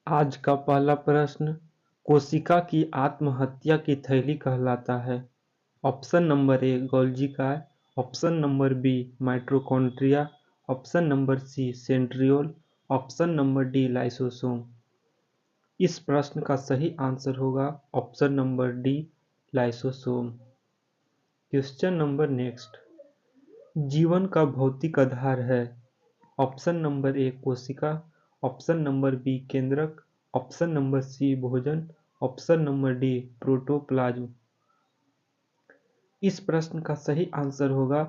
आज का पहला प्रश्न कोशिका की आत्महत्या की थैली कहलाता है। ऑप्शन नंबर ए गोल्जी काय, option number B mitochondria, option number C centriole, option number D lysosome. इस प्रश्न का सही आंसर होगा option number D lysosome. Question number next. जीवन का भौतिक आधार है। ऑप्शन नंबर ए कोशिका, ऑप्शन नंबर बी केंद्रक, ऑप्शन नंबर सी भोजन, ऑप्शन नंबर डी प्रोटोप्लाज्म। इस प्रश्न का सही आंसर होगा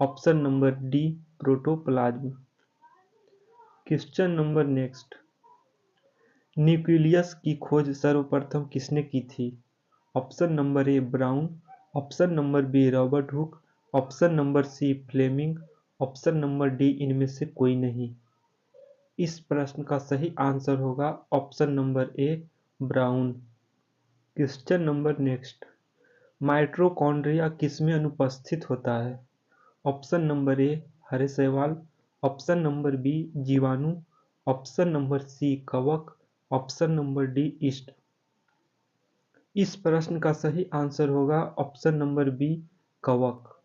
option number D protoplasm. Question number next. Nucleus की खोज सर्वप्रथम किसने की थी? Option number A Brown, option number B Robert Hooke, option number C Fleming, option number D इनमें से कोई नहीं। इस प्रश्न का सही आंसर होगा option number A brown. Question number next. Mitochondria किसमें अनुपस्थित होता है? ऑप्शन नंबर ए हरे शैवाल, ऑप्शन नंबर बी जीवाणु, ऑप्शन नंबर सी कवक, ऑप्शन नंबर डी ईस्ट। इस प्रश्न का सही आंसर होगा ऑप्शन नंबर बी कवक।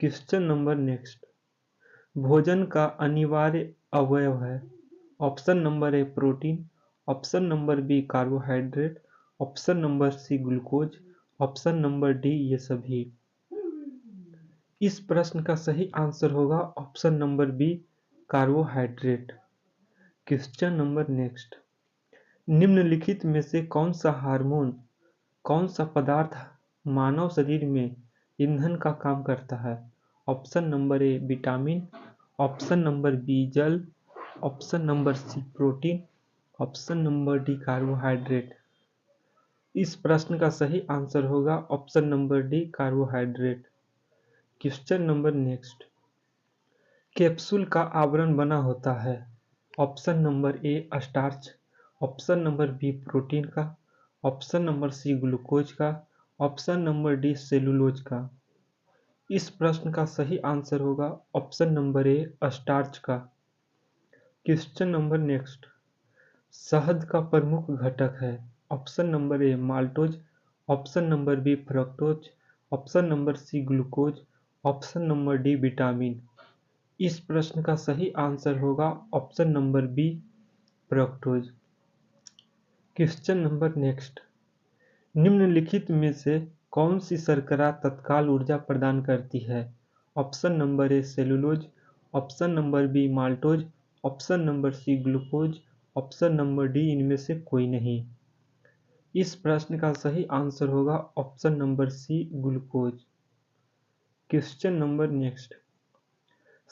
Question number next. भोजन का अनिवार्य अवयव है। Option number A protein, option number B carbohydrate, option number C glucose, option number D ये सभी। इस प्रश्न का सही आंसर होगा option number B carbohydrate. Question number next. निम्नलिखित में से कौन सा हार्मोन, कौन सा पदार्थ मानव शरीर में ईंधन का काम करता है? Option number A vitamin, option number B जल, option number C protein, option number D carbohydrate. इस प्रश्न का सही आंसर होगा option number D carbohydrate. Question number next. Capsule का आवरण बना होता है। Option number A starch, option number B protein का, ऑप्शन नंबर सी ग्लूकोज का, ऑप्शन नंबर डी सेलुलोज का। इस प्रश्न का सही आंसर होगा ऑप्शन नंबर ए स्टार्च का। Question number next. शहद का प्रमुख घटक है। Option number A maltose, option number B fructose, option number C glucose, option number D vitamin. इस प्रश्न का सही आंसर होगा option number B fructose. Question number next. निम्नलिखित में से कौन सी शर्करा तत्काल ऊर्जा प्रदान करती है? Option number A cellulose, option number B maltose, option number C glucose, option number D इनमें से कोई नहीं। इस प्रश्न का सही आंसर होगा option number C glucose. Question number next.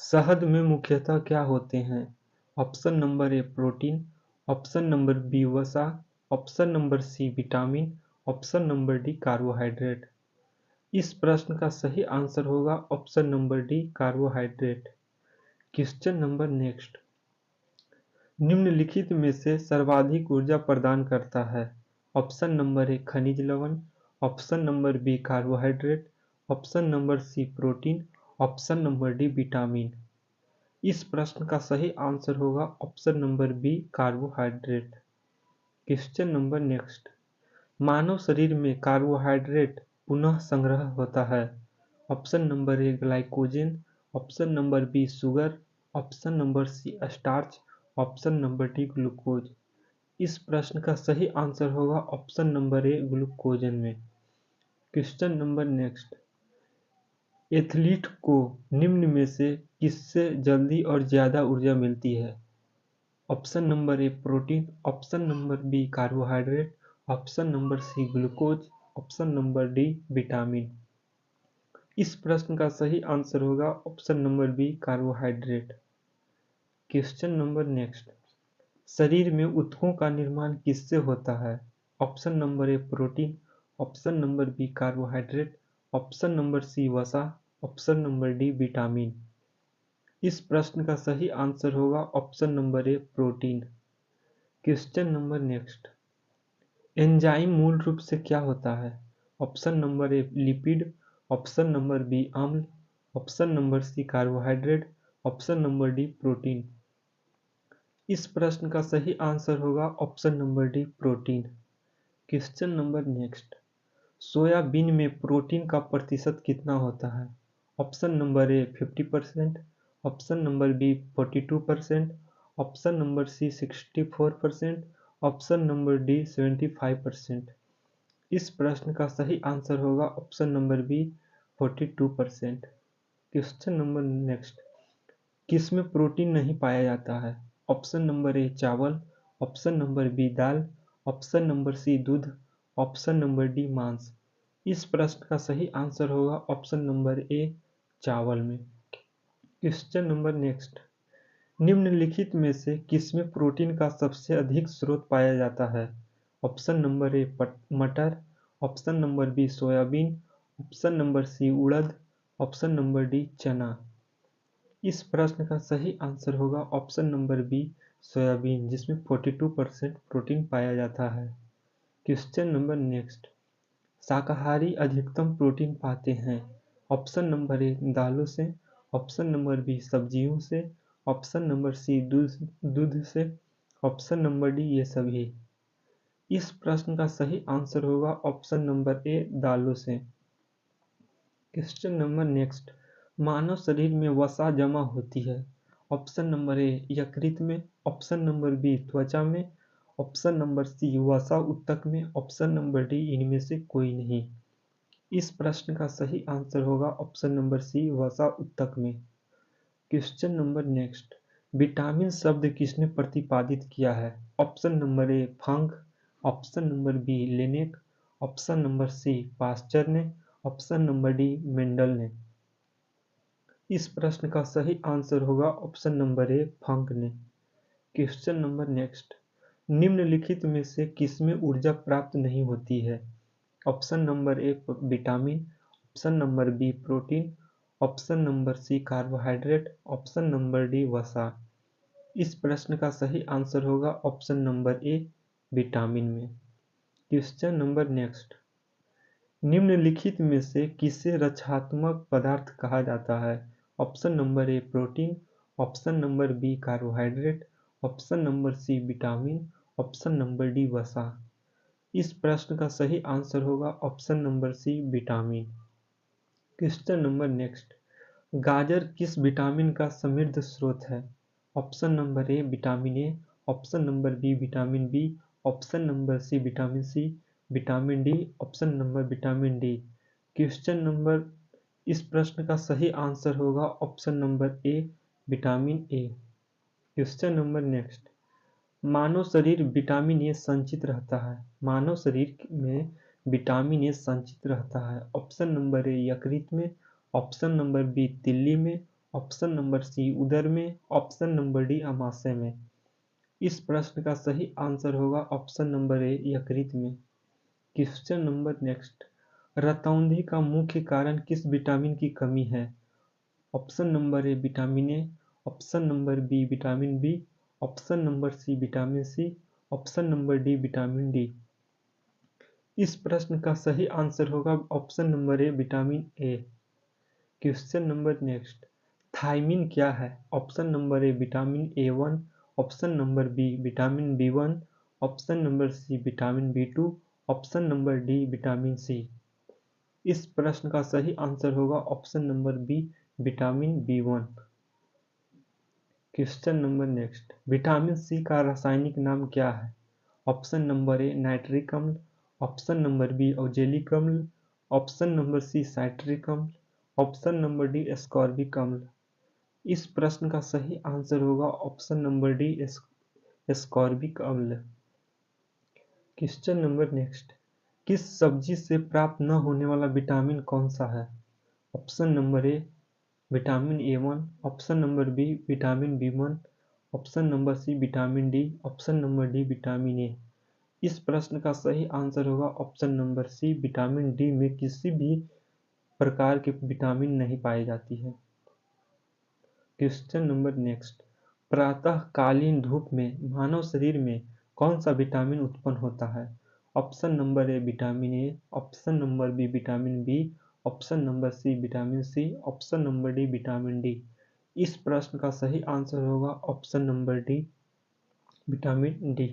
शहद में मुख्यतः क्या होते हैं? Option number A protein, option number B वसा, option number C vitamin, option number D carbohydrate. इस प्रश्न का सही आंसर होगा option number D carbohydrate. Question number next. निम्नलिखित में से सर्वाधिक ऊर्जा प्रदान करता है? ऑप्शन नंबर ए खनिज लवण, option number B carbohydrate, option number C protein, option number D vitamin. इस प्रश्न का सही आंसर होगा option number B carbohydrate. Question number next. मानव शरीर में कार्बोहाइड्रेट पुनः संग्रह होता है। Option number A glycogen, option number B sugar, option number C starch, option number D glucose. इस प्रश्न का सही आंसर होगा ऑप्शन नंबर ए ग्लूकोजन में। Question number next. एथलीट को निम्न में से किससे जल्दी और ज्यादा ऊर्जा मिलती है? Option number A protein, option number B carbohydrate, option number C glucose, option number D vitamin. इस प्रश्न का सही आंसर होगा option number B carbohydrate. Question number next. शरीर में ऊतकों का निर्माण किससे होता है? Option number A protein, option number B carbohydrate, option number C वसा, ऑप्शन नंबर डी विटामिन। इस प्रश्न का सही आंसर होगा option number A protein. Question number next. Enzyme मूल रूप से क्या होता है? Option number A lipid, option number B अम्ल, option number C carbohydrate, option number D protein. इस प्रश्न का सही आंसर होगा option number D, protein. Question number next. Soybean में प्रोटीन का प्रतिशत कितना होता है? Option number A 50%, option number B 42%, option number C 64%, option number D 75%। इस प्रश्न का सही आंसर होगा option number B, 42%। Question number next. किसमें प्रोटीन नहीं पाया जाता है? ऑप्शन नंबर ए चावल, ऑप्शन नंबर बी दाल, ऑप्शन नंबर सी दूध, ऑप्शन नंबर डी मांस। इस प्रश्न का सही आंसर होगा ऑप्शन नंबर ए, चावल में। Question number next. निम्नलिखित में से किसमें प्रोटीन का सबसे अधिक स्रोत पाया जाता है? ऑप्शन नंबर ए मटर, option number B soybean, option number C उड़द, ऑप्शन नंबर डी चना। इस प्रश्न का सही आंसर होगा ऑप्शन नंबर बी, सोयाबीन, जिसमें 42% प्रोटीन पाया जाता है। Question number next. शाकाहारी अधिकतम प्रोटीन पाते हैं? ऑप्शन नंबर ए दालों से, ऑप्शन नंबर बी सब्जियों से, ऑप्शन नंबर सी दूध से, ऑप्शन नंबर डी ये सभी। इस प्रश्न का सही आंसर होगा ऑप्शन नंबर ए, दालों से। Question number next. मानव शरीर में वसा जमा होती है? ऑप्शन नंबर ए यकृत में, ऑप्शन नंबर बी त्वचा में, ऑप्शन नंबर सी वसा ऊतक में, ऑप्शन नंबर डी इनमें से कोई नहीं। इस प्रश्न का सही आंसर होगा ऑप्शन नंबर सी, वसा ऊतक में। Question number next. विटामिन शब्द किसने प्रतिपादित किया है? Option number A Funk, option number B Laennec, option number C Pasteur ने, ऑप्शन नंबर डी मेंडल ने। इस प्रश्न का सही आंसर होगा ऑप्शन नंबर ए, फंक ने। Question number next. निम्नलिखित में से किसमें ऊर्जा प्राप्त नहीं होती है? Option number A vitamin, option number B protein, option number C carbohydrate, option number D वसा। इस प्रश्न का सही आंसर होगा ऑप्शन नंबर ए, विटामिन में। Question number next. निम्नलिखित में से किसे रक्षात्मक पदार्थ कहा जाता है? Option number A protein, option number B carbohydrate, option number C vitamin, option number D वसा। इस प्रश्न का सही आंसर होगा option number C, vitamin. Question number next. गाजर किस विटामिन का समृद्ध स्रोत है? Option number A vitamin A, option number B vitamin B, option number C vitamin C, vitamin D, option number vitamin D. Question number इस प्रश्न का सही आंसर होगा option number A, vitamin A. Question number next. मानव शरीर vitamin ए संचित रहता है? मानव शरीर में विटामिन ए संचित रहता है? ऑप्शन नंबर ए यकृत में, ऑप्शन नंबर बी तिल्ली में, ऑप्शन नंबर सी उदर में, ऑप्शन नंबर डी अमाशय में। इस प्रश्न का सही आंसर होगा ऑप्शन नंबर ए, यकृत में। Question number next. रतौंधी का मुख्य कारण किस विटामिन की कमी है? Option number A vitamin A, option number B vitamin B, option number C vitamin C, option number D vitamin D. इस प्रश्न का सही आंसर होगा option number A, vitamin A. Question number next. Thiamine क्या है? Option number A vitamin A one, option number B vitamin B one, option number C vitamin B two, option number D vitamin C. इस प्रश्न का सही आंसर होगा option number B, vitamin B one. Question number next. Vitamin C का रासायनिक नाम क्या है? ऑप्शन नंबर ए नाइट्रिक अम्ल, ऑप्शन नंबर बी औजेलिक अम्ल, ऑप्शन नंबर सी साइट्रिक अम्ल, ऑप्शन नंबर डी एस्कॉर्बिक अम्ल। इस प्रश्न का सही आंसर होगा ऑप्शन नंबर डी, एस्कॉर्बिक अम्ल। Question number next. किस सब्जी से प्राप्त न होने वाला विटामिन कौन सा है? Option number A vitamin A one, option number B vitamin B one, option number C vitamin D, option number D vitamin A. इस प्रश्न का सही आंसर होगा option number C, vitamin D में किसी भी प्रकार की विटामिन नहीं पाई जाती है। Question number next. प्रातःकालीन धूप में मानव शरीर में कौन सा विटामिन उत्पन्न होता है? Option number A vitamin A, option number B vitamin B, option number C vitamin C, option number D vitamin D. इस प्रश्न का सही आंसर होगा option number D, vitamin D.